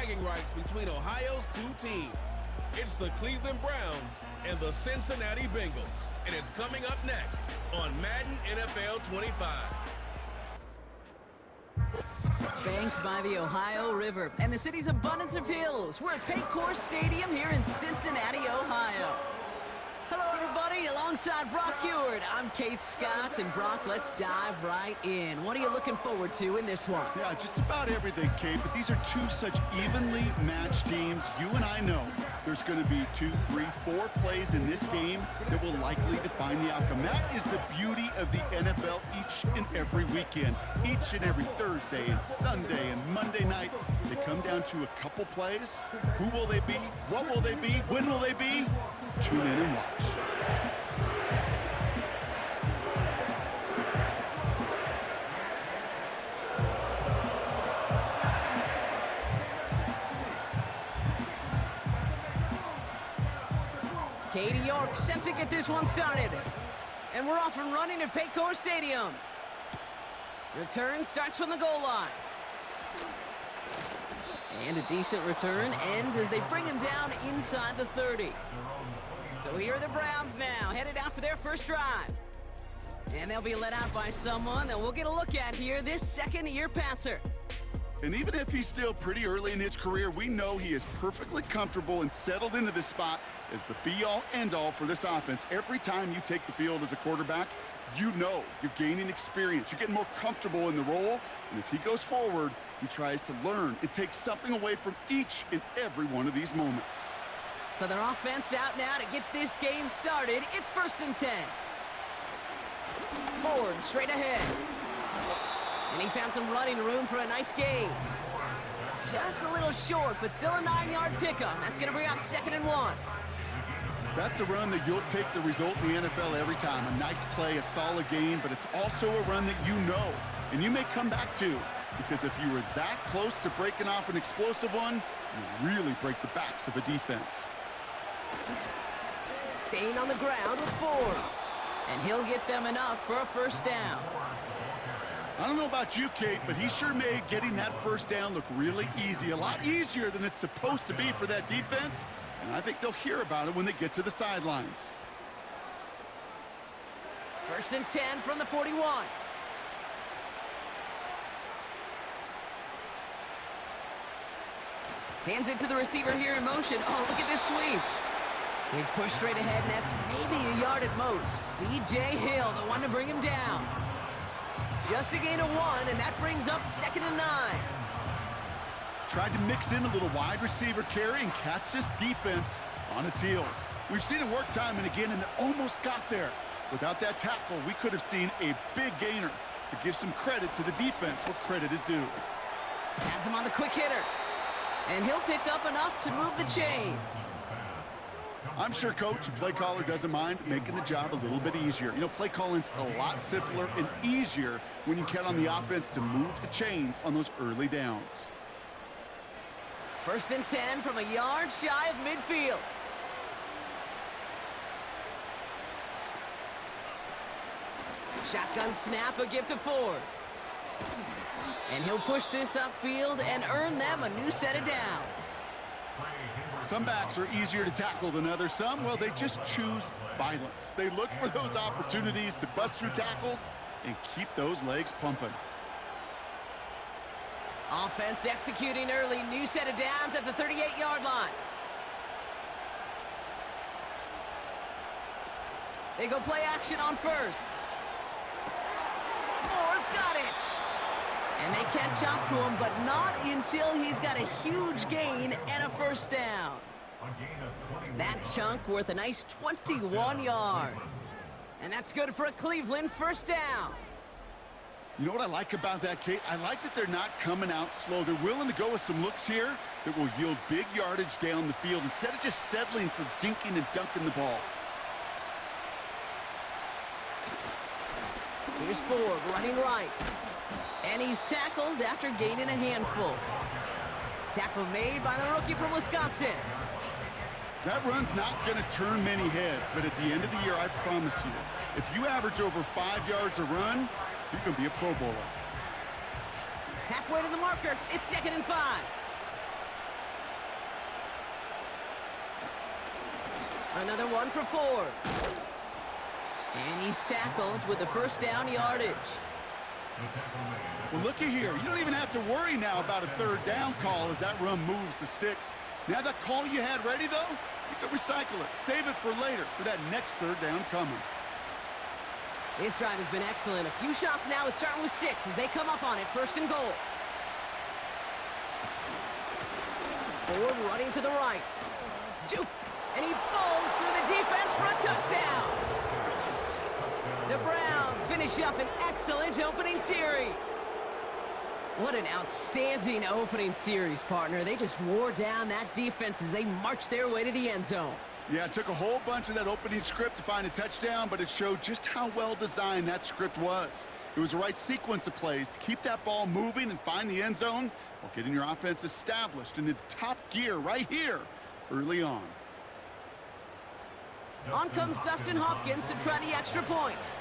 bragging rights between Ohio's two teams. It's the Cleveland Browns and the Cincinnati Bengals, and it's coming up next on Madden NFL 25. Banked by the Ohio River and the city's abundance of hills, we're at Paycor Stadium here in Cincinnati, Ohio. Hello, everybody. Alongside Brock Heward, I'm Kate Scott, and Brock, let's dive right in. What are you looking forward to in this one? Yeah, just about everything, Kate, but these are two such evenly matched teams. You and I know there's going to be 2, 3, 4 plays in this game that will likely define the outcome. That is the beauty of the NFL each and every weekend. Each and every Thursday and Sunday and Monday night, they come down to a couple plays. Who will they be? What will they be? When will they be? Tune in and watch. Katie York set to get this one started. And we're off and running at Paycor Stadium. Return starts from the goal line. And a decent return ends as they bring him down inside the 30. So here are the Browns now, headed out for their first drive. And they'll be let out by someone that we'll get a look at here, this second-year passer. And even if he's still pretty early in his career, we know he is perfectly comfortable and settled into this spot as the be-all, end-all for this offense. Every time you take the field as a quarterback, you know you're gaining experience. You're getting more comfortable in the role. And as he goes forward, he tries to learn and take something away from each and every one of these moments. So their offense out now to get this game started. It's 1st and 10. Ford straight ahead. And he found some running room for a nice gain. Just a little short, but still a 9-yard pickup. That's going to bring up 2nd and 1. That's a run that you'll take the result in the NFL every time. A nice play, a solid gain, but it's also a run that you know, and you may come back to, because if you were that close to breaking off an explosive one, you really break the backs of a defense. Staying on the ground with Ford. And he'll get them enough for a first down. I don't know about you, Kate, but he sure made getting that first down look really easy. A lot easier than it's supposed to be for that defense. And I think they'll hear about it when they get to the sidelines. 1st and 10 from the 41. Hands it to the receiver here in motion. Oh, look at this sweep. He's pushed straight ahead, and that's maybe a yard at most. B.J. Hill, the one to bring him down. Just a gain of 1, and that brings up 2nd and 9. Tried to mix in a little wide receiver carry and catch this defense on its heels. We've seen it work time and again, and it almost got there. Without that tackle, we could have seen a big gainer. To give some credit to the defense where credit is due. Has him on the quick hitter. And he'll pick up enough to move the chains. I'm sure Coach and play caller doesn't mind making the job a little bit easier. You know, play calling's a lot simpler and easier when you count on the offense to move the chains on those early downs. 1st and 10 from a yard shy of midfield. Shotgun snap, a gift to Ford. And he'll push this upfield and earn them a new set of downs. Some backs are easier to tackle than others. Some, well, they just choose violence. They look for those opportunities to bust through tackles and keep those legs pumping. Offense executing early. New set of downs at the 38-yard line. They go play action on 1st. Moore's got it. And they catch up to him, but not until he's got a huge gain and a first down. That chunk worth a nice 21 yards. And that's good for a Cleveland first down. You know what I like about that, Kate? I like that they're not coming out slow. They're willing to go with some looks here that will yield big yardage down the field instead of just settling for dinking and dunking the ball. Here's Ford running right. And he's tackled after gaining a handful. Tackle made by the rookie from Wisconsin. That run's not going to turn many heads, but at the end of the year, I promise you, if you average over 5 yards a run, you're going to be a Pro Bowler. Halfway to the marker, it's 2nd and 5. Another one for 4. And he's tackled with the first down yardage. Well, looky here. You don't even have to worry now about a third down call as that run moves the sticks. Now that call you had ready, though, you can recycle it. Save it for later for that next third down coming. This drive has been excellent. A few shots now. It's starting with 6 as they come up on it. First and goal. Ford running to the right. Juke. And he bowls through the defense for a touchdown. The Browns finish up an excellent opening series. What an outstanding opening series, partner. They just wore down that defense as they marched their way to the end zone. Yeah, it took a whole bunch of that opening script to find a touchdown, but it showed just how well designed that script was. It was the right sequence of plays to keep that ball moving and find the end zone while getting your offense established in its top gear right here early on. On comes Dustin Hopkins to try the extra point.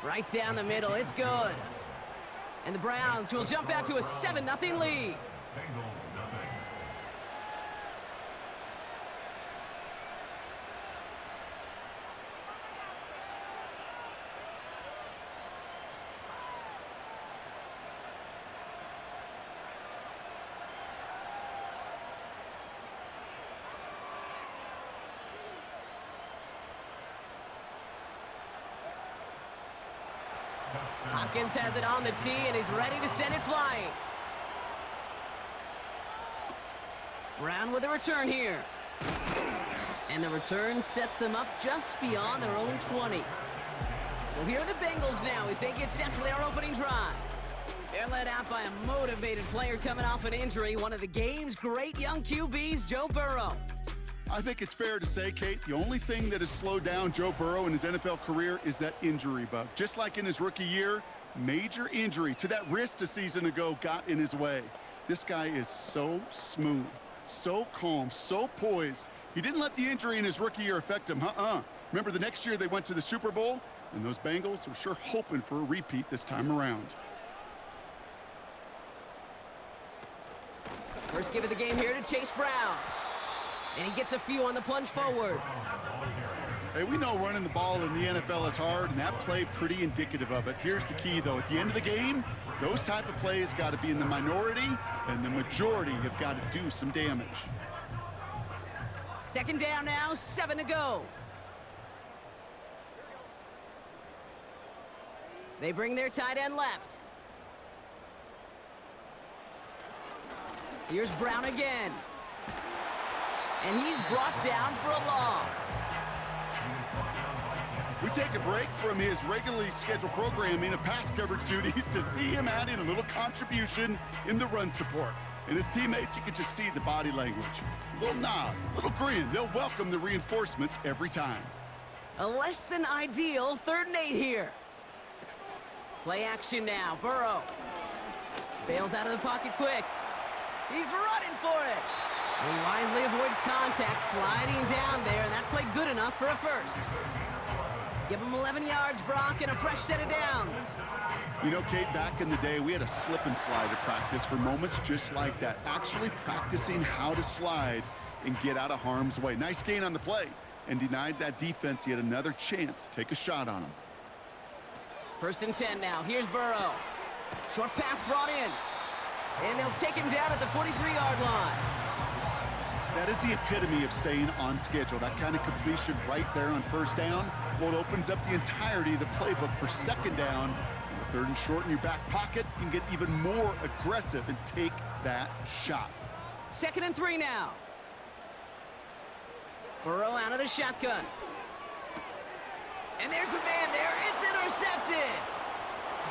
Right down the middle, it's good. And the Browns will jump out to a 7-0 lead. Hopkins has it on the tee, and he's ready to send it flying. Brown with a return here. And the return sets them up just beyond their own 20. So here are the Bengals now as they get set for their opening drive. They're led out by a motivated player coming off an injury, one of the game's great young QBs, Joe Burrow. I think it's fair to say, Kate, the only thing that has slowed down Joe Burrow in his NFL career is that injury bug. Just like in his rookie year, major injury to that wrist a season ago got in his way. This guy is so smooth, so calm, so poised. He didn't let the injury in his rookie year affect him. Remember the next year they went to the Super Bowl? And those Bengals were sure hoping for a repeat this time around. First give of the game here to Chase Brown. And he gets a few on the plunge forward. Hey, we know running the ball in the NFL is hard, and that play pretty indicative of it. Here's the key, though. At the end of the game, those type of plays got to be in the minority, and the majority have got to do some damage. Second down now, 7 to go. They bring their tight end left. Here's Brown again. And he's brought down for a loss. We take a break from his regularly scheduled programming of pass coverage duties to see him add in a little contribution in the run support. And his teammates, you can just see the body language. A little nod, a little grin. They'll welcome the reinforcements every time. A less than ideal 3rd and 8 here. Play action now. Burrow bails out of the pocket quick. He's running for it. And he wisely avoids contact, sliding down there, and that played good enough for a first. Give him 11 yards, Brock, and a fresh set of downs. You know, Kate, back in the day, we had a slip and slide at practice for moments just like that. Actually practicing how to slide and get out of harm's way. Nice gain on the play, and denied that defense yet another chance to take a shot on him. 1st and 10 now. Here's Burrow. Short pass brought in. And they'll take him down at the 43-yard line. That is the epitome of staying on schedule. That kind of completion right there on 1st down. Well, it opens up the entirety of the playbook for 2nd down. And the 3rd and short in your back pocket, you can get even more aggressive and take that shot. 2nd and 3 now. Burrow out of the shotgun. And there's a man there. It's intercepted.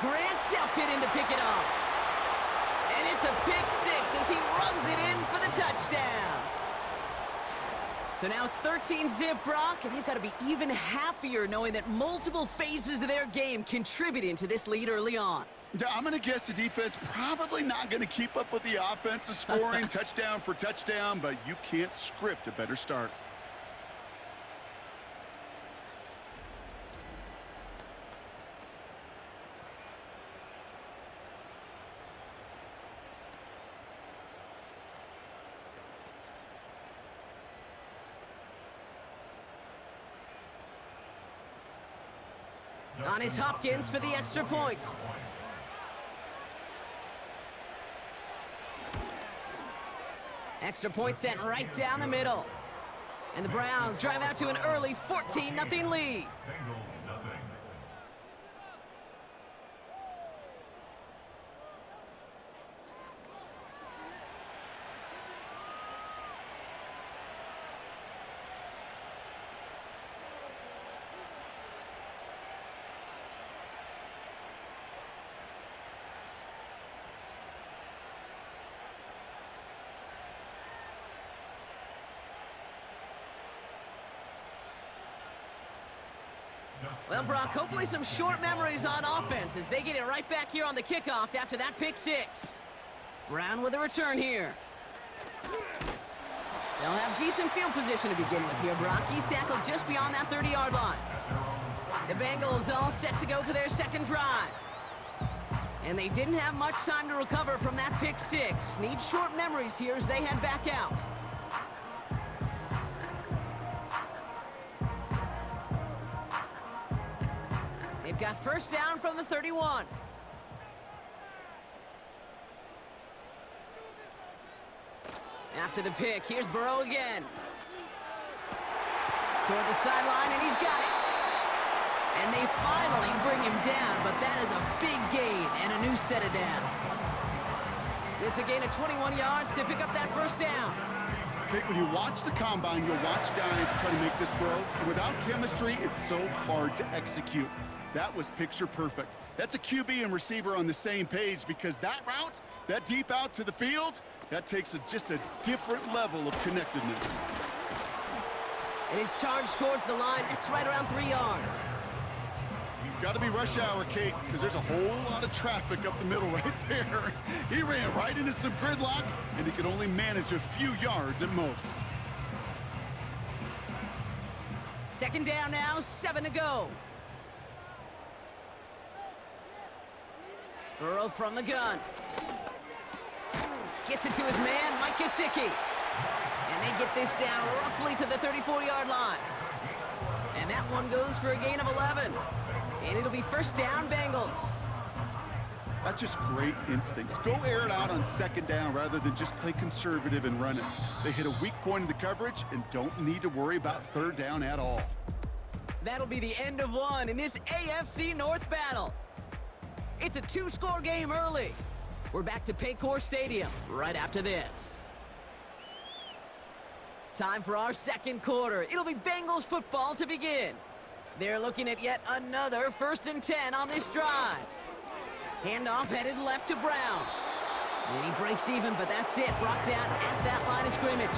Grant Delpit in to pick it off. And it's a pick 6 as he runs it in for the touchdown. So now it's 13-zip, Brock, and they've got to be even happier knowing that multiple phases of their game contributing to this lead early on. Yeah, I'm going to guess the defense probably not going to keep up with the offensive scoring touchdown for touchdown, but you can't script a better start. On is Hopkins for the extra point. Extra point sent right down the middle. And the Browns drive out to an early 14-0 lead. Well, Brock, hopefully some short memories on offense as they get it right back here on the kickoff after that pick six. Brown with a return here. They'll have decent field position to begin with here, Brock. He's tackled just beyond that 30-yard line. The Bengals all set to go for their second drive. And they didn't have much time to recover from that pick six. Need short memories here as they head back out. They've got first down from the 31. After the pick, here's Burrow again. Toward the sideline, and he's got it. And they finally bring him down, but that is a big gain and a new set of downs. It's a gain of 21 yards to pick up that first down. Okay, when you watch the combine, you'll watch guys try to make this throw. And without chemistry, it's so hard to execute. That was picture perfect. That's a QB and receiver on the same page because that route, that deep out to the field, that takes just a different level of connectedness. And he's charged towards the line. It's right around 3 yards. Got to be rush hour, Kate, because there's a whole lot of traffic up the middle right there. He ran right into some gridlock, and he could only manage a few yards at most. Second down now, 7 to go. Burrow from the gun. Gets it to his man, Mike Gesicki. And they get this down roughly to the 34-yard line. And that one goes for a gain of 11. And it'll be first down, Bengals. That's just great instincts. Go air it out on second down rather than just play conservative and run it. They hit a weak point in the coverage and don't need to worry about third down at all. That'll be the end of one in this AFC North battle. It's a two-score game early. We're back to Paycor Stadium right after this. Time for our second quarter. It'll be Bengals football to begin. They're looking at yet another 1st and 10 on this drive. Handoff headed left to Brown. And he breaks even, but that's it. Brought down at that line of scrimmage.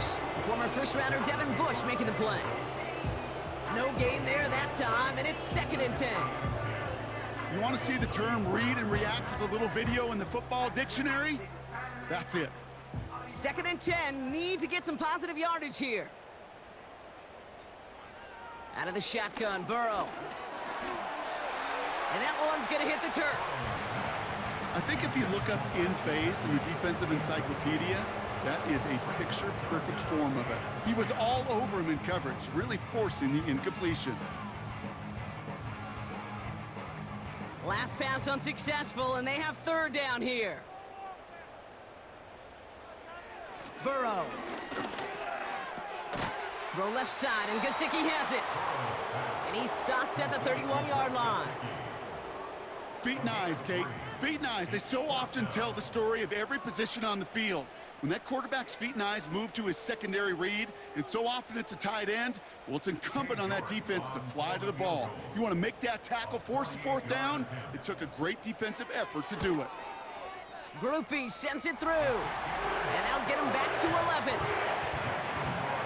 Former first-rounder Devin Bush making the play. No gain there that time, and it's 2nd and 10. You want to see the term read and react with a little video in the football dictionary? That's it. 2nd and 10, need to get some positive yardage here. Out of the shotgun, Burrow. And that one's going to hit the turf. I think if you look up in phase in the defensive encyclopedia, that is a picture-perfect form of it. He was all over him in coverage, really forcing the incompletion. Last pass unsuccessful, and they have third down here. Burrow. Throw left side, and Gesicki has it. And he's stopped at the 31-yard line. Feet and eyes, Kate. Feet and eyes. They so often tell the story of every position on the field. When that quarterback's feet and eyes move to his secondary read, and so often it's a tight end, well, it's incumbent on that defense to fly to the ball. You want to make that tackle, force the fourth down? It took a great defensive effort to do it. Groupie sends it through. And that'll get him back to 11.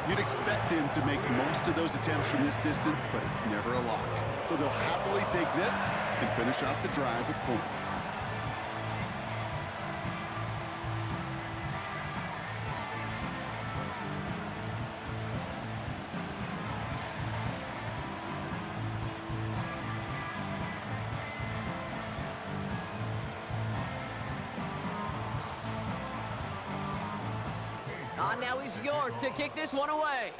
You'd expect him to make most of those attempts from this distance, but it's never a lock. So they'll happily take this and finish off the drive with points. On now is York to kick this one away.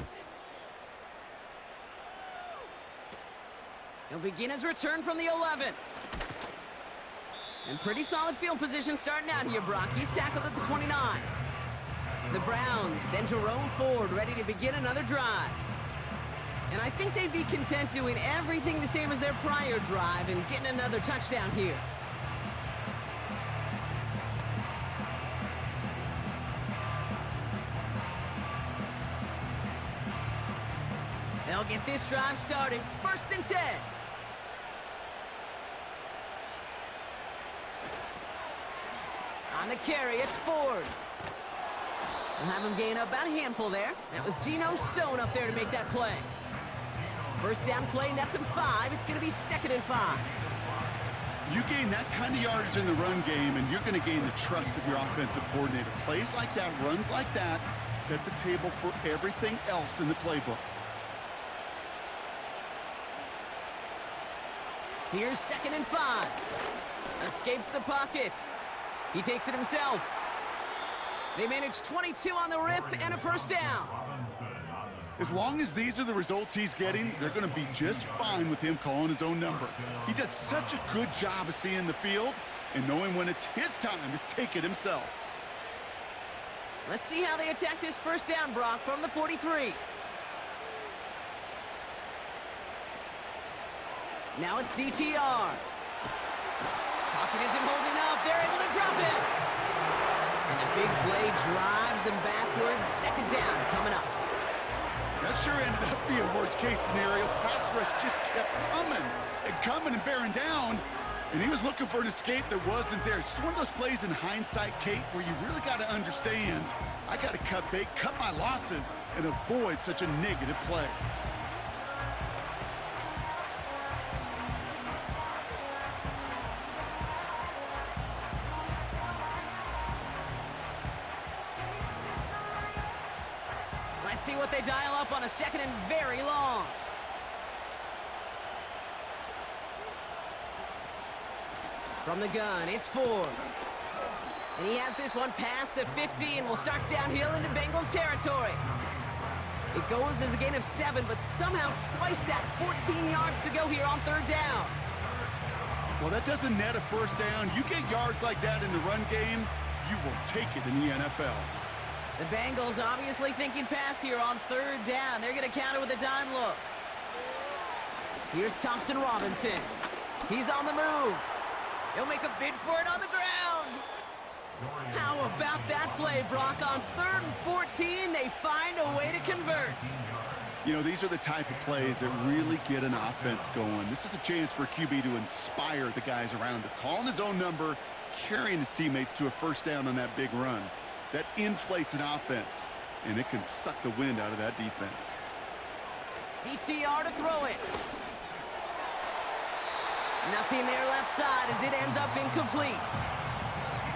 He'll begin his return from the 11. And pretty solid field position starting out here, Brock. He's tackled at the 29. The Browns send Jerome forward, ready to begin another drive. And I think they'd be content doing everything the same as their prior drive and getting another touchdown here. They'll get this drive started. 1st and 10. On the carry, it's Ford. We'll have him gain up about a handful there. That was Geno Stone up there to make that play. 1st down play, nets him 5. It's going to be 2nd and 5. You gain that kind of yardage in the run game, and you're going to gain the trust of your offensive coordinator. Plays like that, runs like that, set the table for everything else in the playbook. Here's 2nd and 5. Escapes the pocket. He takes it himself. They manage 22 on the rip and a 1st down. As long as these are the results he's getting, they're going to be just fine with him calling his own number. He does such a good job of seeing the field and knowing when it's his time to take it himself. Let's see how they attack this 1st down, Brock, from the 43. Now it's DTR. Pocket isn't holding up. They're able to drop it. And the big play drives them backwards. 2nd down coming up. That sure ended up being worst-case scenario. Pass rush just kept coming and bearing down, and he was looking for an escape that wasn't there. It's just one of those plays in hindsight, Kate, where you really got to understand, I got to cut bait, cut my losses, and avoid such a negative play. Let's see what they dial up on a 2nd and very long. From the gun, it's Ford. And he has this one past the 50 and will start downhill into Bengals territory. It goes as a gain of 7, but somehow twice that 14 yards to go here on 3rd down. Well, that doesn't net a 1st down. You get yards like that in the run game, you will take it in the NFL. The Bengals obviously thinking pass here on 3rd down. They're going to counter with a dime look. Here's Thompson Robinson. He's on the move. He'll make a bid for it on the ground. How about that play, Brock? On 3rd and 14, they find a way to convert. You know, these are the type of plays that really get an offense going. This is a chance for a QB to inspire the guys around him. Calling his own number, carrying his teammates to a 1st down on that big run. That inflates an offense, and it can suck the wind out of that defense. DTR to throw it. Nothing there left side as it ends up incomplete.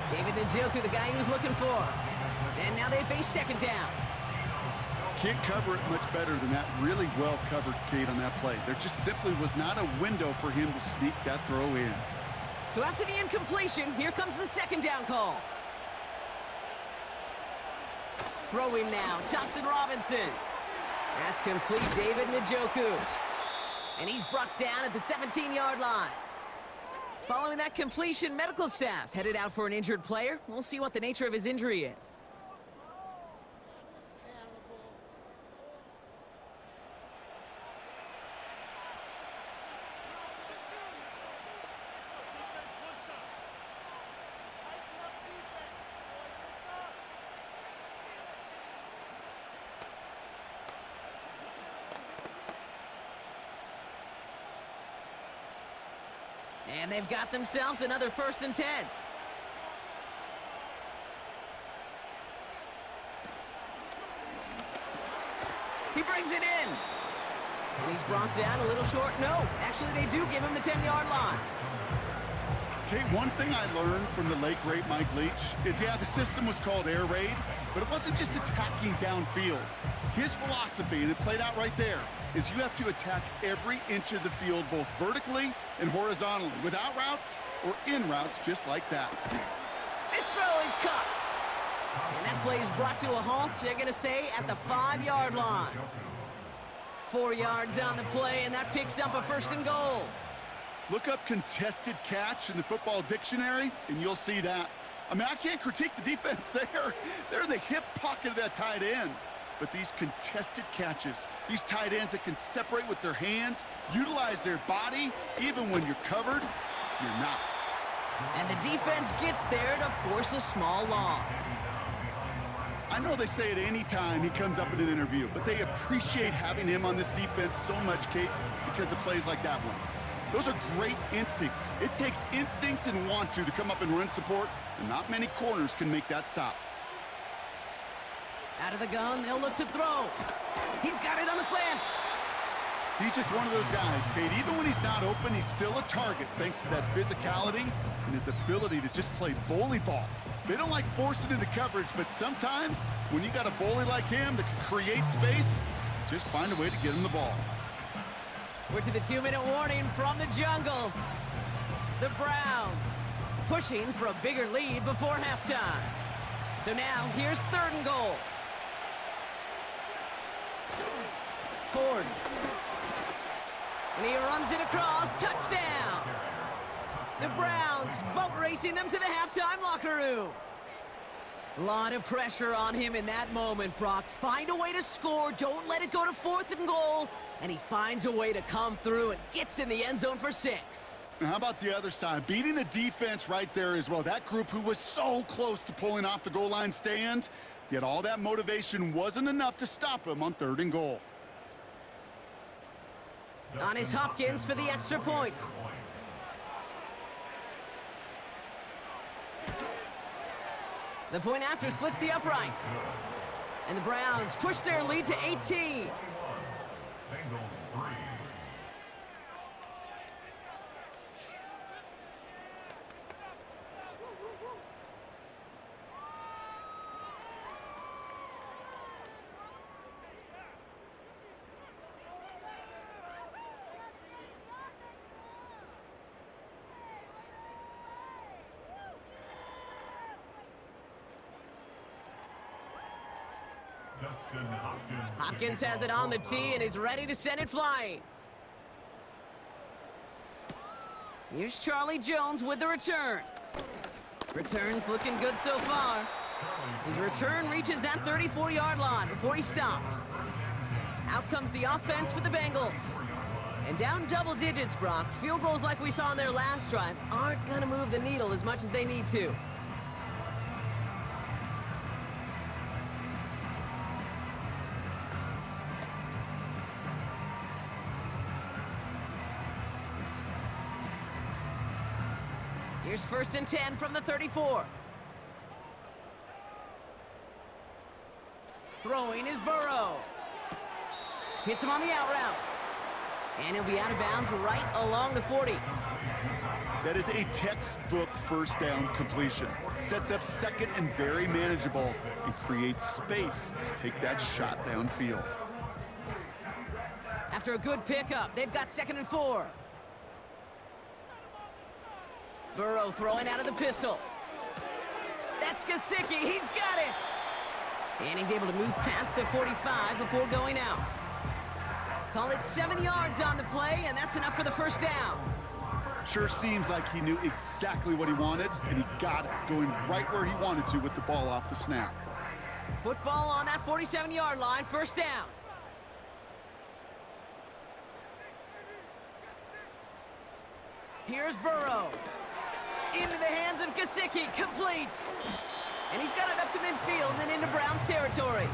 David Njoku, the guy he was looking for. And now they face 2nd down. Can't cover it much better than that. Really well covered, Kate, on that play. There just simply was not a window for him to sneak that throw in. So after the incompletion, here comes the 2nd down call. Throwing now, Thompson Robinson. That's complete, David Njoku. And he's brought down at the 17-yard line. Following that completion, medical staff headed out for an injured player. We'll see what the nature of his injury is. And they've got themselves another 1st and 10. He brings it in. And he's brought down a little short. No, actually they do give him the 10-yard line. Kate, one thing I learned from the late, great Mike Leach is, yeah, the system was called air raid, but it wasn't just attacking downfield. His philosophy, and it played out right there, is you have to attack every inch of the field, both vertically and horizontally, without routes or in routes just like that. This throw is cut. And that play is brought to a halt, they're going to say, at the 5-yard line. 4 yards on the play, and that picks up a 1st and goal. Look up contested catch in the football dictionary, and you'll see that. I mean, I can't critique the defense there. They're in the hip pocket of that tight end. But these contested catches, these tight ends that can separate with their hands, utilize their body, even when you're covered, you're not. And the defense gets there to force a small loss. I know they say it any time he comes up in an interview, but they appreciate having him on this defense so much, Kate, because of plays like that one. Those are great instincts. It takes instincts and want to come up and run support, and not many corners can make that stop. Out of the gun, they'll look to throw. He's got it on the slant. He's just one of those guys, Kate. Even when he's not open, he's still a target thanks to that physicality and his ability to just play bully ball. They don't like forcing into coverage, but sometimes when you got a bully like him that can create space, just find a way to get him the ball. We're to the 2-minute warning from the jungle. The Browns pushing for a bigger lead before halftime. So now, here's 3rd and goal. Ford. And he runs it across. Touchdown! The Browns boat racing them to the halftime locker room. A lot of pressure on him in that moment, Brock. Find a way to score. Don't let it go to 4th and goal. And he finds a way to come through and gets in the end zone for 6. And how about the other side? Beating the defense right there as well. That group who was so close to pulling off the goal line stand, yet all that motivation wasn't enough to stop him on 3rd and goal. On is Hopkins for the extra point. The point after splits the uprights. And the Browns push their lead to 18. Hopkins has it on the tee and is ready to send it flying. Here's Charlie Jones with the return. Return's looking good so far. His return reaches that 34-yard line before he stopped. Out comes the offense for the Bengals. And down double digits, Brock. Field goals like we saw on their last drive aren't going to move the needle as much as they need to. Here's 1st and 10 from the 34. Throwing is Burrow. Hits him on the out route. And he'll be out of bounds right along the 40. That is a textbook 1st down completion. Sets up 2nd and very manageable and creates space to take that shot downfield. After a good pickup, they've got 2nd and 4. Burrow throwing out of the pistol. That's Gesicki. He's got it. And he's able to move past the 45 before going out. Call it 7 yards on the play, and that's enough for the 1st down. Sure seems like he knew exactly what he wanted, and he got it, going right where he wanted to with the ball off the snap. Football on that 47-yard line, 1st down. Here's Burrow. Into the hands of Gesicki, complete. And he's got it up to midfield and into Browns territory.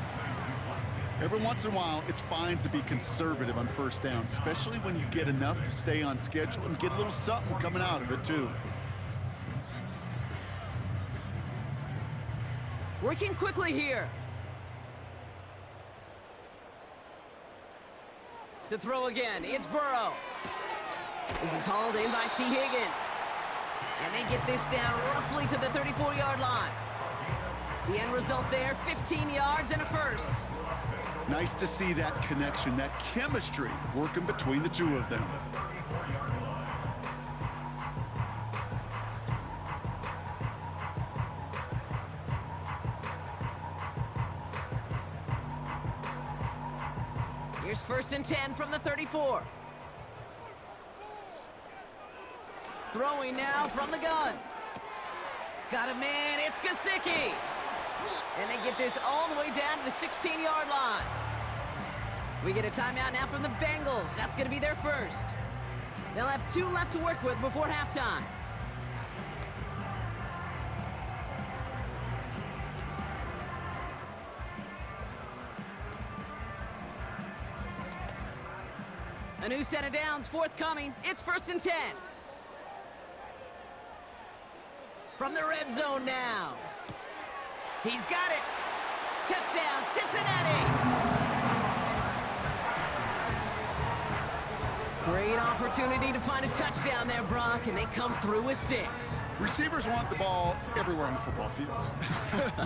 Every once in a while, it's fine to be conservative on 1st down, especially when you get enough to stay on schedule and get a little something coming out of it, too. Working quickly here. To throw again, it's Burrow. This is hauled in by T. Higgins. And they get this down roughly to the 34-yard line. The end result there, 15 yards and a 1st. Nice to see that connection, that chemistry working between the two of them. Here's 1st and 10 from the 34. Throwing now from the gun. Got a man, it's Gesicki. And they get this all the way down to the 16-yard line. We get a timeout now from the Bengals. That's going to be their first. They'll have 2 left to work with before halftime. A new set of downs forthcoming. It's 1st and 10. From the red zone now. He's got it. Touchdown, Cincinnati. Great opportunity to find a touchdown there, Brock, and they come through with 6. Receivers want the ball everywhere on the football field.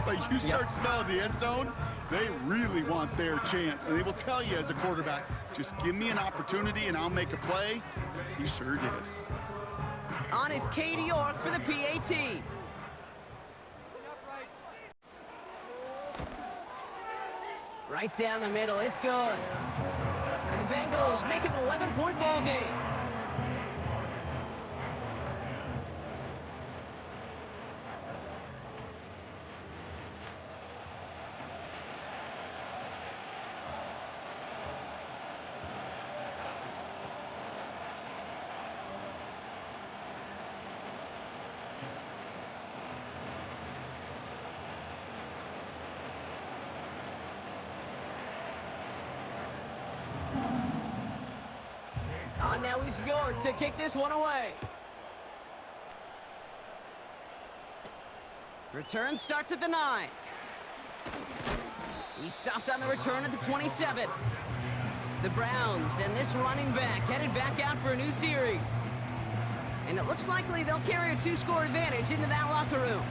But you start smelling the end zone, they really want their chance. And they will tell you as a quarterback, just give me an opportunity and I'll make a play. He sure did. On is Katie York for the PAT. Right down the middle, it's good. And the Bengals make it an 11-point ball game. Now he's York to kick this one away. Return starts at the 9. He stopped on the return at the 27. The Browns and this running back headed back out for a new series. And it looks likely they'll carry a 2-score advantage into that locker room.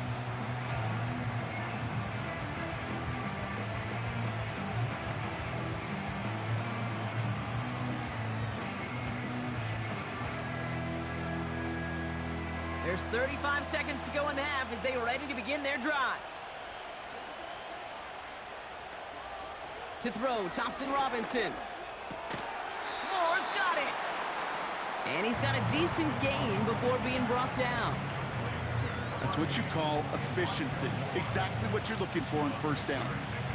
There's 35 seconds to go in the half as they are ready to begin their drive. To throw, Thompson-Robinson. Moore's got it. And he's got a decent gain before being brought down. That's what you call efficiency. Exactly what you're looking for on 1st down.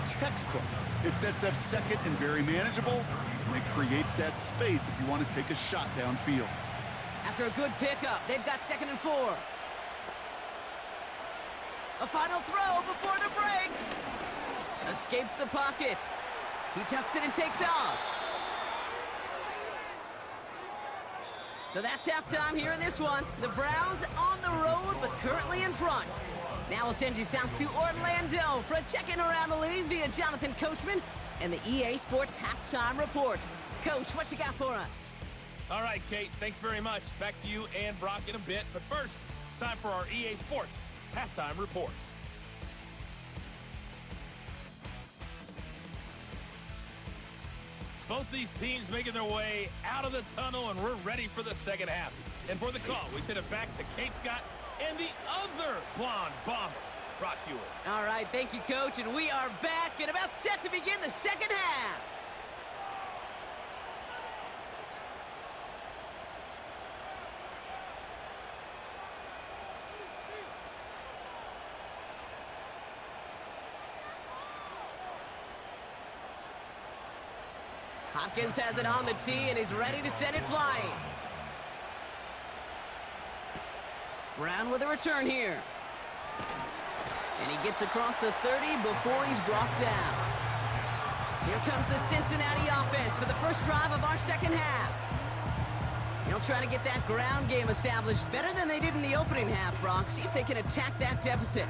Textbook. It sets up 2nd and very manageable, and it creates that space if you want to take a shot downfield. After a good pickup, they've got 2nd and 4. A final throw before the break. Escapes the pocket. He tucks it and takes off. So that's halftime here in this one. The Browns on the road, but currently in front. Now we'll send you south to Orlando for a check-in around the league via Jonathan Coachman and the EA Sports Halftime Report. Coach, what you got for us? All right, Kate, thanks very much. Back to you and Brock in a bit. But first, time for our EA Sports Halftime Report. Both these teams making their way out of the tunnel, and we're ready for the second half. And for the call, we send it back to Kate Scott and the other blonde bomber, Brock Hewitt. All right, thank you, Coach. And we are back and about set to begin the second half. Hopkins has it on the tee and is ready to send it flying. Brown with a return here. And he gets across the 30 before he's brought down. Here comes the Cincinnati offense for the first drive of our second half. They'll try to get that ground game established better than they did in the opening half, Brock. See if they can attack that deficit.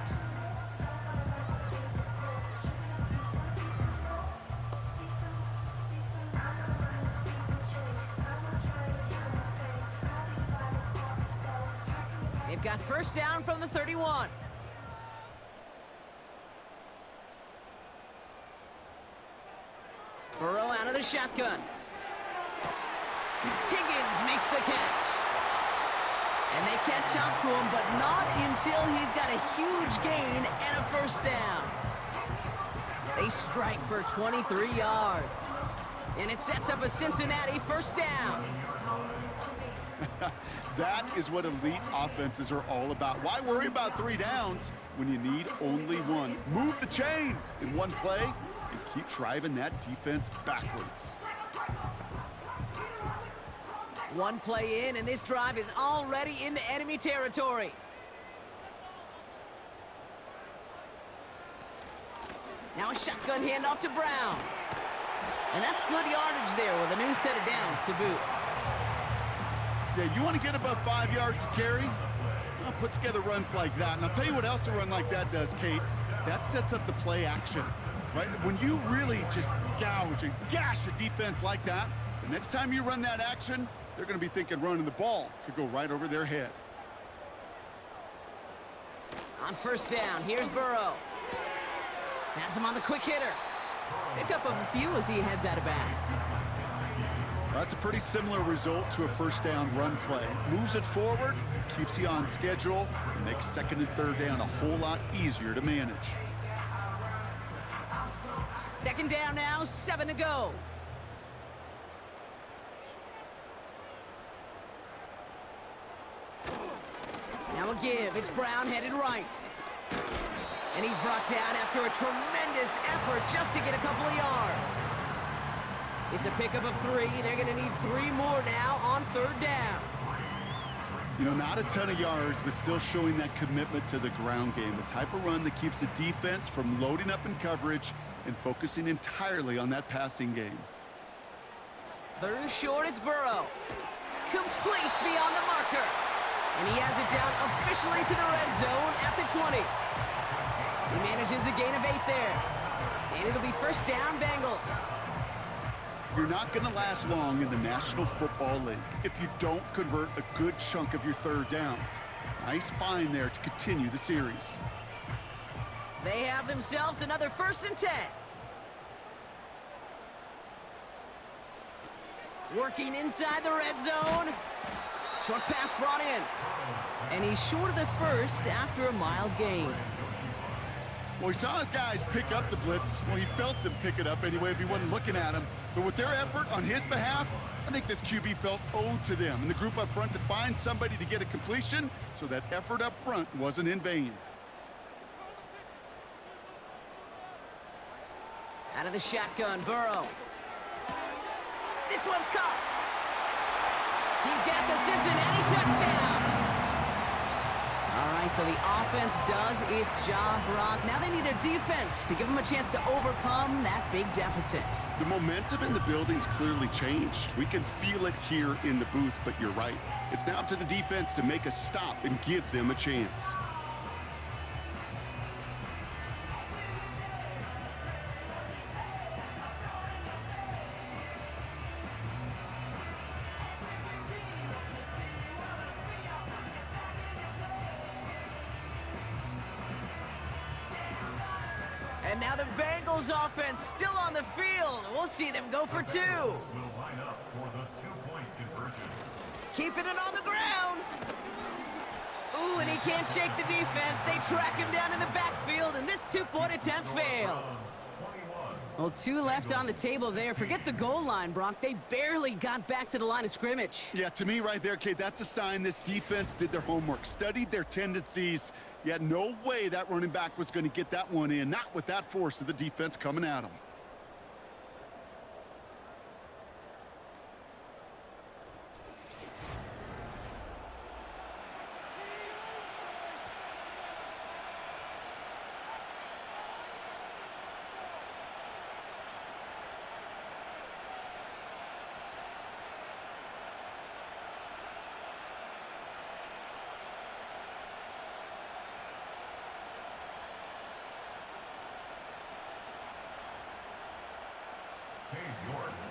They've got first down from the 31. Burrow out of the shotgun. Higgins makes the catch. And they catch up to him, but not until he's got a huge gain and a first down. They strike for 23 yards. And it sets up a Cincinnati first down. That is what elite offenses are all about. Why worry about 3 downs when you need only one? Move the chains in one play and keep driving that defense backwards. One play in, and this drive is already into enemy territory. Now a shotgun handoff to Brown. And that's good yardage there with a new set of downs to boot. Yeah, you want to get above 5 yards to carry? Well, put together runs like that. And I'll tell you what else a run like that does, Kate. That sets up the play action, right? When you really just gouge and gash a defense like that, the next time you run that action, they're going to be thinking running the ball could go right over their head. On first down, here's Burrow. Has him on the quick hitter. Pickup of a few as he heads out of bounds. That's a pretty similar result to a first down run play. Moves it forward, keeps you on schedule, and makes second and third down a whole lot easier to manage. Second down now, 7 to go. Now a give, it's Brown headed right. And he's brought down after a tremendous effort just to get a couple of yards. It's a pickup of 3. They're going to need 3 more now on third down. You know, not a ton of yards, but still showing that commitment to the ground game. The type of run that keeps the defense from loading up in coverage and focusing entirely on that passing game. Third and short, it's Burrow. Completes beyond the marker. And he has it down officially to the red zone at the 20. He manages a gain of 8 there. And it'll be first down, Bengals. You're not going to last long in the National Football League if you don't convert a good chunk of your third downs. Nice find there to continue the series. They have themselves another first and 10. Working inside the red zone. Short pass brought in. And he's short of the first after a mild gain. Well, he saw his guys pick up the blitz. Well, he felt them pick it up anyway if he wasn't looking at him. But with their effort on his behalf, I think this QB felt owed to them and the group up front to find somebody to get a completion, so that effort up front wasn't in vain. Out of the shotgun, Burrow. This one's caught. He's got the Cincinnati touchdown. All right, so the offense does its job, Brock. Now they need their defense to give them a chance to overcome that big deficit. The momentum in the building's clearly changed. We can feel it here in the booth, but you're right. It's now up to the defense to make a stop and give them a chance. And now the Bengals offense still on the field. We'll see them go for 2. Keeping it on the ground. Ooh, and he can't shake the defense. They track him down in the backfield, and this 2-point attempt fails. Well, 2 left on the table there. Forget the goal line, Brock. They barely got back to the line of scrimmage. Yeah, to me right there, Kate, that's a sign this defense did their homework, studied their tendencies. Yeah, no way that running back was going to get that one in, not with that force of the defense coming at him.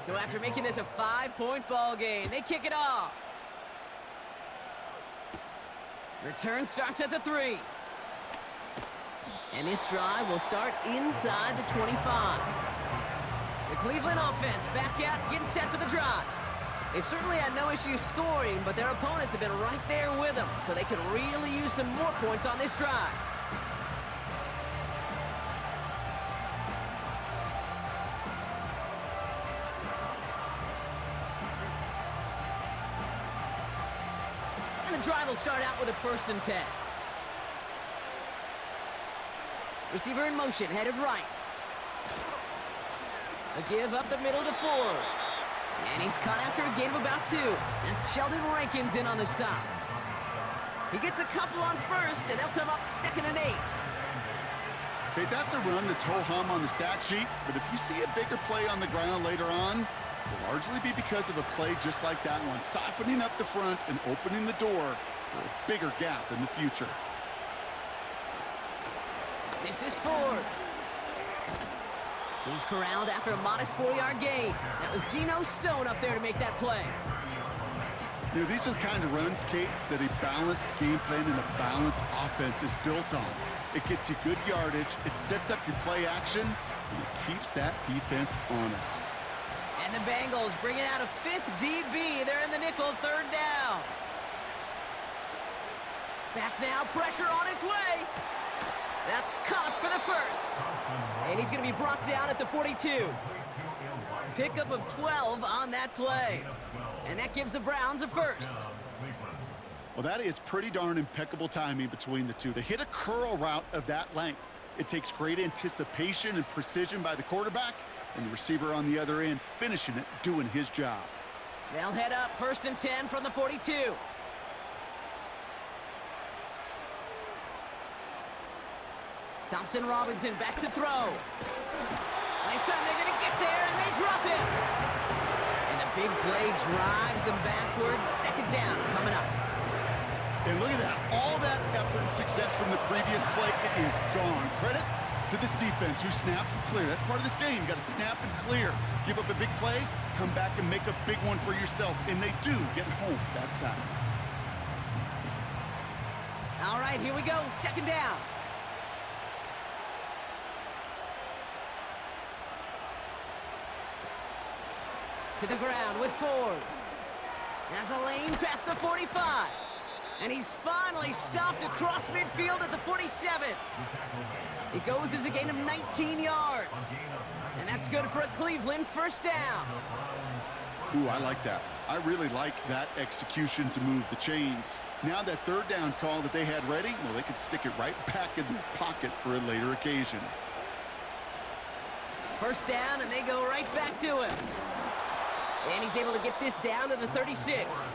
So after making this a 5-point ball game, they kick it off. Return starts at the 3. And this drive will start inside the 25. The Cleveland offense back out, getting set for the drive. They've certainly had no issues scoring, but their opponents have been right there with them, so they could really use some more points on this drive. the drive will start out with a 1st and 10. Receiver in motion, headed right. A give up the middle to Ford. And he's caught after a gain of about 2. That's Sheldon Rankins in on the stop. He gets a couple on 1st, and they'll come up 2nd and 8. Okay, that's a run that's ho-hum on the stat sheet, but if you see a bigger play on the ground later on, it'll largely be because of a play just like that one, softening up the front and opening the door for a bigger gap in the future. This is Ford. He's corralled after a modest 4-yard gain. That was Geno Stone up there to make that play. You know, these are the kind of runs, Kate, that a balanced game plan and a balanced offense is built on. It gets you good yardage, it sets up your play action, and it keeps that defense honest. And the Bengals bringing out a 5th DB. They're in the nickel, 3rd down. Back now, pressure on its way. That's caught for the 1st. And he's going to be brought down at the 42. Pickup of 12 on that play. And that gives the Browns a 1st. Well, that is pretty darn impeccable timing between the two. To hit a curl route of that length, it takes great anticipation and precision by the quarterback, and the receiver on the other end finishing it, doing his job. They'll head up 1st and 10 from the 42. Thompson Robinson back to throw. This time they're going to get there, and they drop him. And the big play drives them backwards. 2nd down coming up. And look at that. All that effort and success from the previous play, it is gone. Credit to this defense who snapped and cleared. That's part of this game. You got to snap and clear. Give up a big play, come back and make a big one for yourself. And they do get home that side. All right, here we go. 2nd down. To the ground with Ford. Has a lane past the 45. And he's finally stopped across midfield at the 47. It goes as a gain of 19 yards. And that's good for a Cleveland 1st down. Ooh, I like that. I really like that execution to move the chains. Now that 3rd down call that they had ready, well, they could stick it right back in their pocket for a later occasion. 1st down, and they go right back to him. And he's able to get this down to the 36.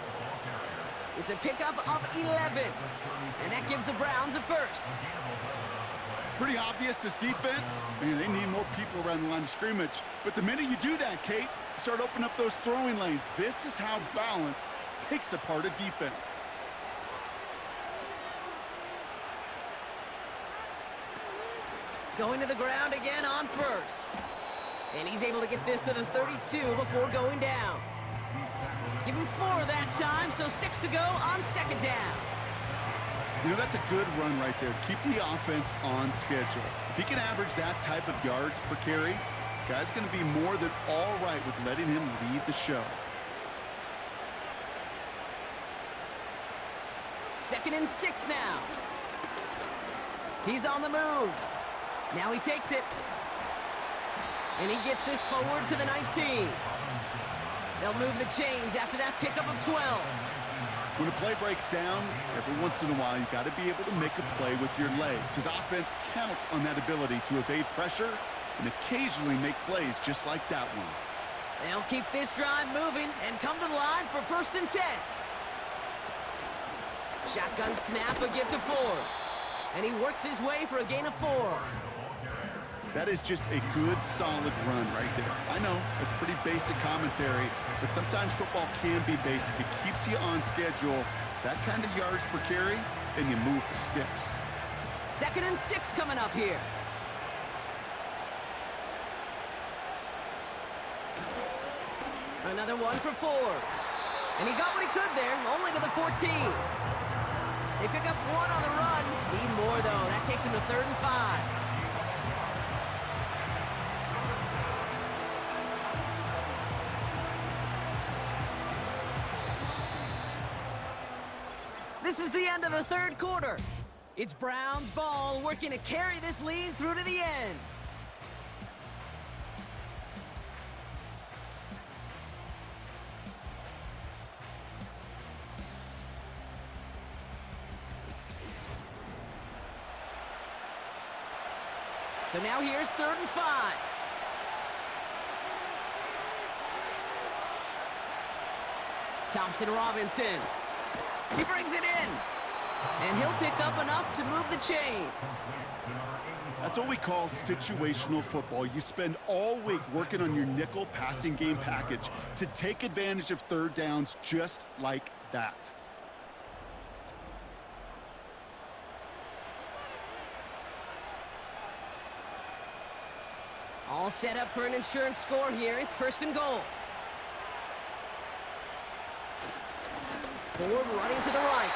It's a pickup of 11. And that gives the Browns a 1st. Pretty obvious, this defense, man, they need more people around the line of scrimmage. But the minute you do that, Kate, you start opening up those throwing lanes. This is how balance takes apart a defense. Going to the ground again on 1st. And he's able to get this to the 32 before going down. Give him 4 that time, so 6 to go on 2nd down. You know, that's a good run right there. Keep the offense on schedule. If he can average that type of yards per carry, this guy's going to be more than all right with letting him lead the show. 2nd and 6 now. He's on the move. Now he takes it. And he gets this forward to the 19. They'll move the chains after that pickup of 12. When a play breaks down, every once in a while, you got to be able to make a play with your legs. His offense counts on that ability to evade pressure and occasionally make plays just like that one. They'll keep this drive moving and come to the line for 1st and 10. Shotgun snap, a give to Ford. And he works his way for a gain of 4. That is just a good, solid run right there. I know, it's pretty basic commentary, but sometimes football can be basic. It keeps you on schedule, that kind of yards per carry, and you move the sticks. 2nd and 6 coming up here. Another one for Ford. And he got what he could there, only to the 14. They pick up 1 on the run. Need more, though. That takes him to 3rd and 5. This is the end of the 3rd quarter. It's Browns ball, working to carry this lead through to the end. So now here's 3rd and 5. Thompson Robinson. He brings it in. And he'll pick up enough to move the chains. That's what we call situational football. You spend all week working on your nickel passing game package to take advantage of 3rd downs just like that. All set up for an insurance score here. It's 1st and goal. Ford running to the right.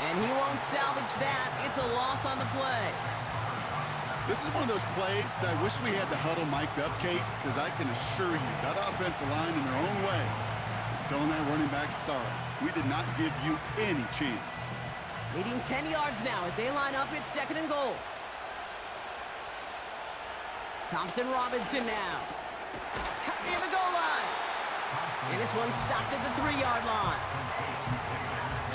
And he won't salvage that. It's a loss on the play. This is one of those plays that I wish we had the huddle mic'd up, Kate, because I can assure you that offensive line in their own way is telling that running back, sorry, we did not give you any chance. Leading 10 yards now as they line up at 2nd and goal. Thompson Robinson now. Cut near the goal line. And this one's stopped at the 3-yard line.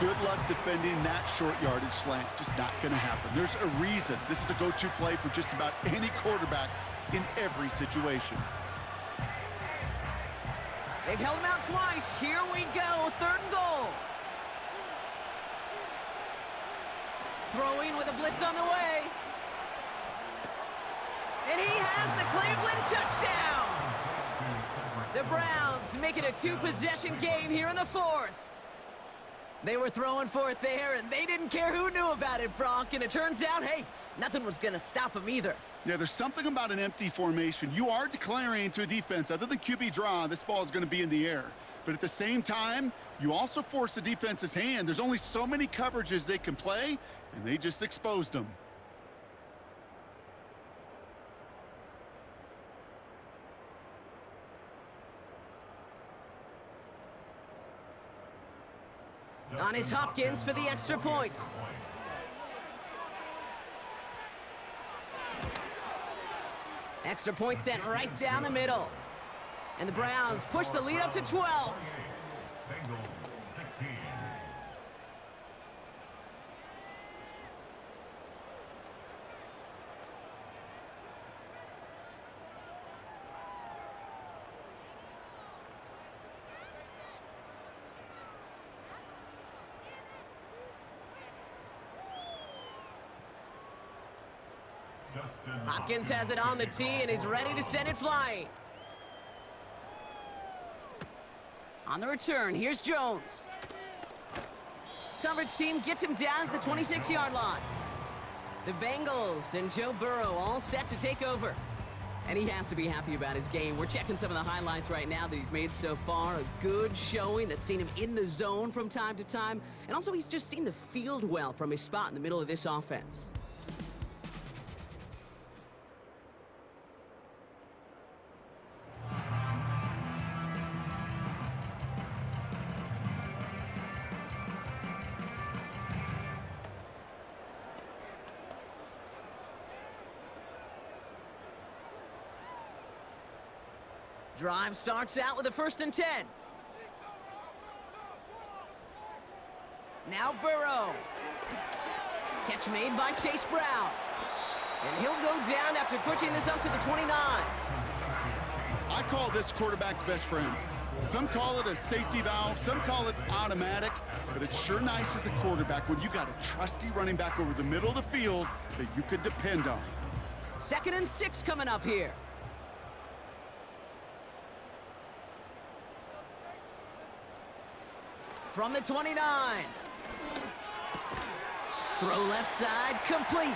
Good luck defending that short yardage slant. Just not going to happen. There's a reason this is a go-to play for just about any quarterback in every situation. They've held him out twice. Here we go. 3rd and goal. Throwing with a blitz on the way. And he has the Cleveland touchdown. The Browns make it a 2-possession game here in the 4th. They were throwing for it there, and they didn't care who knew about it, Bronk. And it turns out, hey, nothing was going to stop them either. Yeah, there's something about an empty formation. You are declaring to a defense, other than QB draw, this ball is going to be in the air. But at the same time, you also force the defense's hand. There's only so many coverages they can play, and they just exposed them. On is Hopkins for the extra point. Extra point sent right down the middle. And the Browns push the lead up to 12. Bengals 16. Hopkins has it on the tee and is ready to send it flying. On the return, here's Jones. Coverage team gets him down at the 26-yard line. The Bengals and Joe Burrow all set to take over. And he has to be happy about his game. We're checking some of the highlights right now that he's made so far. A good showing that's seen him in the zone from time to time. And also he's just seen the field well from his spot in the middle of this offense. Drive starts out with a 1st and 10. Now Burrow. Catch made by Chase Brown. And he'll go down after pushing this up to the 29. I call this quarterback's best friend. Some call it a safety valve, some call it automatic, but it's sure nice as a quarterback when you got a trusty running back over the middle of the field that you could depend on. 2nd and 6 coming up here. From the 29. Throw left side, complete.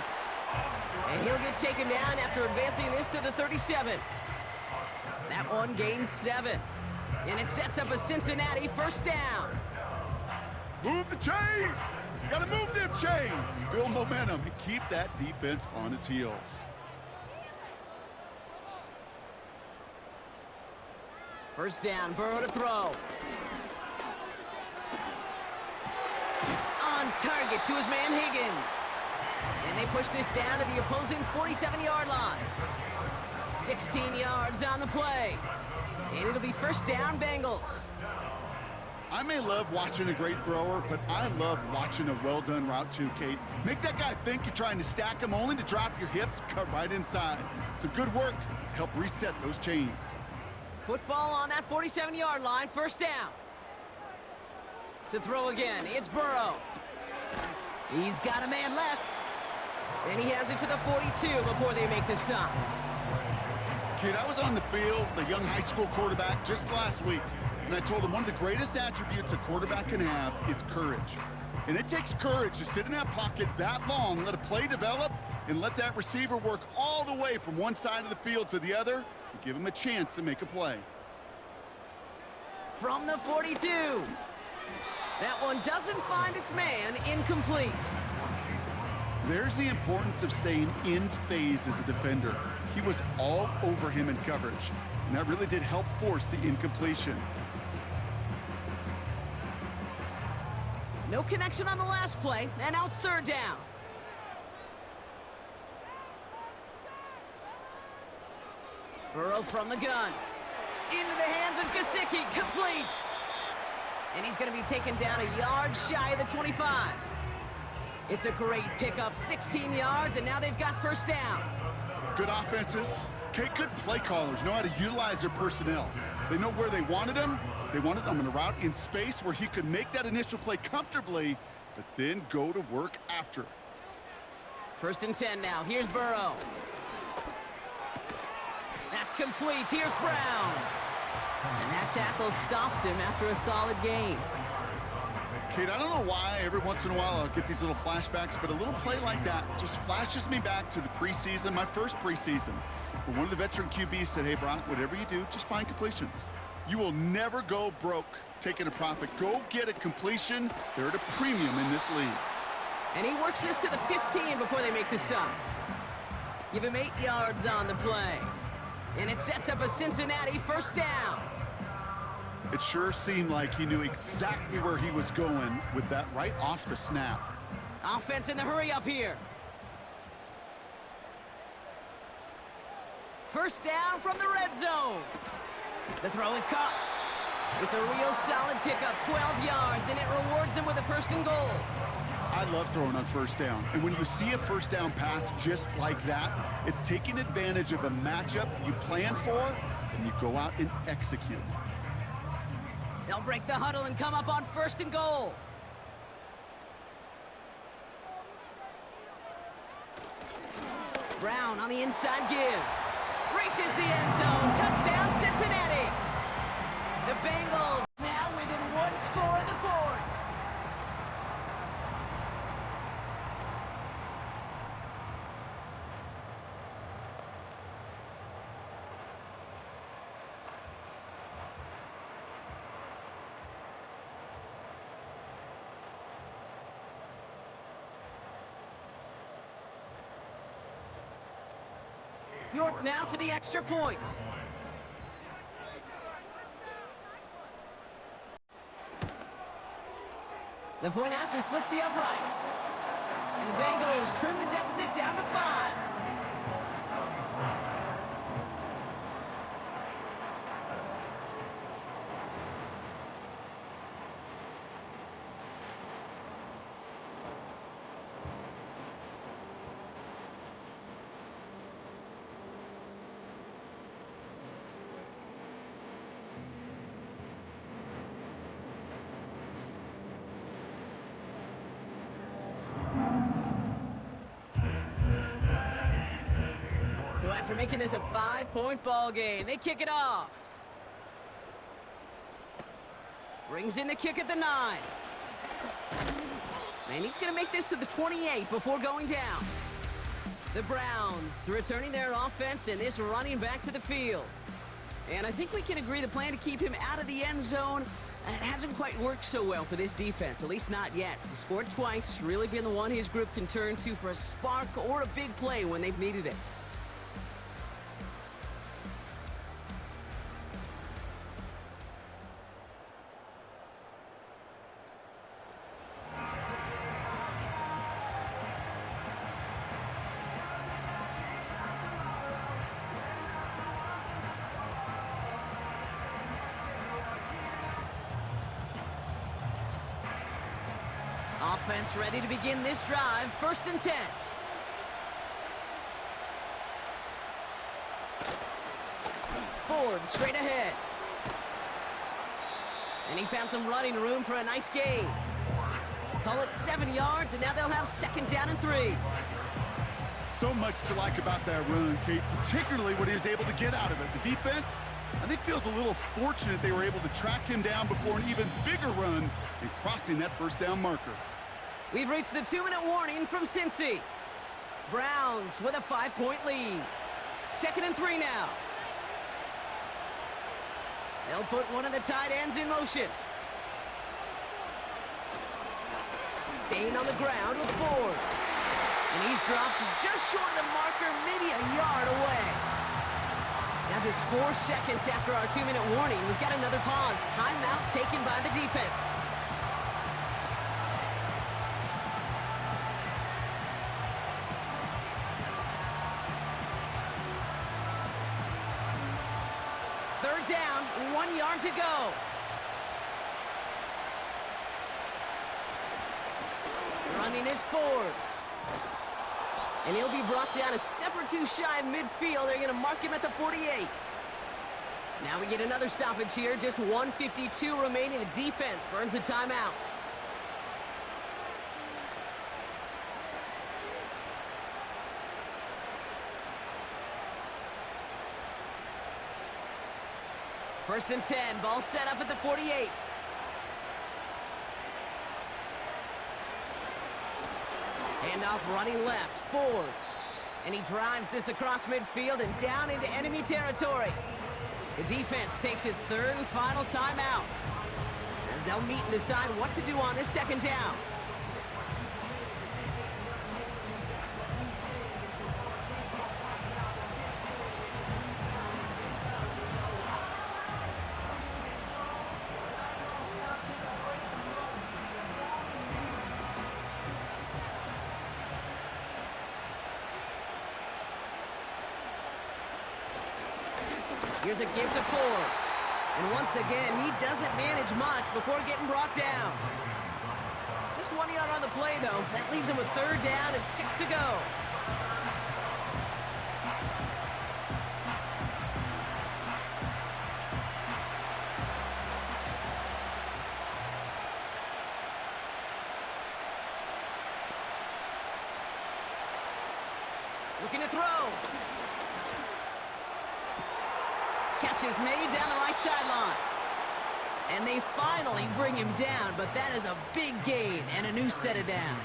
And he'll get taken down after advancing this to the 37. That one gains 7. And it sets up a Cincinnati 1st down. Move the chains! Gotta move them chains! Build momentum and keep that defense on its heels. First down, Burrow to throw. On target to his man Higgins. And they push this down to the opposing 47-yard line. 16 yards on the play. And it'll be 1st down, Bengals. I may love watching a great thrower, but I love watching a well-done route too, Kate. Make that guy think you're trying to stack him only to drop your hips, cut right inside. Some good work to help reset those chains. Football on that 47-yard line, first down. To throw again, it's Burrow. He's got a man left. And he has it to the 42 before they make the stop. Kid, I was on the field, the young high school quarterback, just last week, and I told him one of the greatest attributes a quarterback can have is courage. And it takes courage to sit in that pocket that long, let a play develop, and let that receiver work all the way from one side of the field to the other, and give him a chance to make a play. From the 42. That one doesn't find its man, incomplete. There's the importance of staying in phase as a defender. He was all over him in coverage, and that really did help force the incompletion. No connection on the last play, and now it's third down. Burrow from the gun. Into the hands of Gesicki, complete. And he's going to be taken down a yard shy of the 25. It's a great pickup, 16 yards, and now they've got first down. Good offenses. Okay, good play callers know how to utilize their personnel. They know where they wanted him. They wanted him in a route in space where he could make that initial play comfortably, but then go to work after. First and 10 now. Here's Burrow. That's complete. Here's Brown. And that tackle stops him after a solid gain. Kate, I don't know why every once in a while I'll get these little flashbacks, but a little play like that just flashes me back to the preseason, my first preseason. When one of the veteran QBs said, hey, Brock, whatever you do, just find completions. You will never go broke taking a profit. Go get a completion. They're at a premium in this league. And he works this to the 15 before they make the stop. Give him 8 yards on the play. And it sets up a Cincinnati first down. It sure seemed like he knew exactly where he was going with that right off the snap. Offense in the hurry up here. First down from the red zone. The throw is caught. It's a real solid pickup, 12 yards, and it rewards him with a first and goal. I love throwing on first down. And when you see a first down pass just like that, it's taking advantage of a matchup you plan for, and you go out and execute. They'll break the huddle and come up on first and goal. Brown on the inside give. Reaches the end zone. Touchdown, Cincinnati. The Bengals now within one score of the fourth. York now for the extra point. The point after splits the upright. And the Bengals trim the deficit down to 5. So after making this a 5-point ball game, they kick it off. Brings in the kick at the 9. And he's going to make this to the 28 before going down. The Browns returning their offense and this running back to the field. And I think we can agree the plan to keep him out of the end zone, it hasn't quite worked so well for this defense, at least not yet. He scored twice, really been the one his group can turn to for a spark or a big play when they've needed it. offense ready to begin this drive. 1st and 10. Ford straight ahead. And he found some running room for a nice gain. Call it 7 yards, and now they'll have 2nd down and 3. So much to like about that run, Kate, particularly what he was able to get out of it. The defense, I think, feels a little fortunate they were able to track him down before an even bigger run and crossing that 1st down marker. We've reached the 2-minute warning from Cincy. Browns with a 5-point lead. 2nd and 3 now. They'll put one of the tight ends in motion. Staying on the ground with Ford. And he's dropped just short of the marker, maybe a yard away. Now just 4 seconds after our 2-minute warning, we've got another pause. Timeout taken by the defense. Third down, 1 yard to go. Running is Ford. And he'll be brought down a step or two shy of midfield. They're going to mark him at the 48. Now we get another stoppage here. Just 1:52 remaining. The defense burns a timeout. First and 10. Ball set up at the 48. Handoff running left, Ford. And he drives this across midfield and down into enemy territory. The defense takes its 3rd and final timeout as they'll meet and decide what to do on this 2nd down. Here's a give to Ford. And once again, he doesn't manage much before getting brought down. Just 1 yard on the play, though. That leaves him with 3rd down and 6 to go. Looking to throw. Catch is made down the right sideline. And they finally bring him down, but that is a big gain and a new set of downs.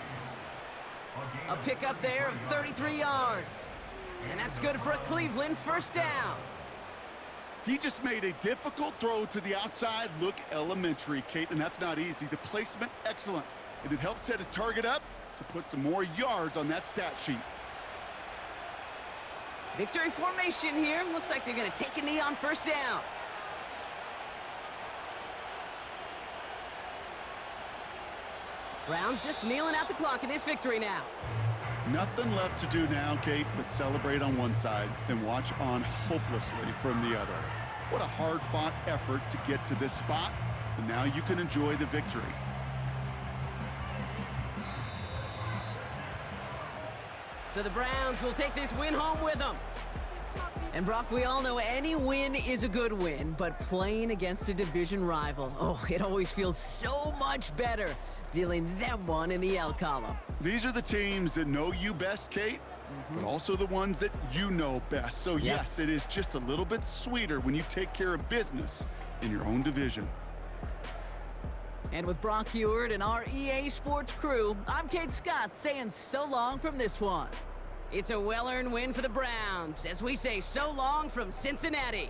A pickup there of 33 yards. And that's good for a Cleveland 1st down. He just made a difficult throw to the outside look elementary, Kate, and that's not easy. The placement, excellent. And it helped set his target up to put some more yards on that stat sheet. Victory formation here. Looks like they're going to take a knee on 1st down. Browns just kneeling out the clock in this victory now. Nothing left to do now, Kate, but celebrate on one side and watch on hopelessly from the other. What a hard-fought effort to get to this spot, and now you can enjoy the victory. So the Browns will take this win home with them. And Brock, we all know any win is a good win, but playing against a division rival, oh, it always feels so much better dealing them one in the L column. These are the teams that know you best, Kate, but also the ones that you know best. So yes, it is just a little bit sweeter when you take care of business in your own division. And with Brock Heward and our EA Sports crew, I'm Kate Scott saying so long from this one. It's a well-earned win for the Browns as we say so long from Cincinnati.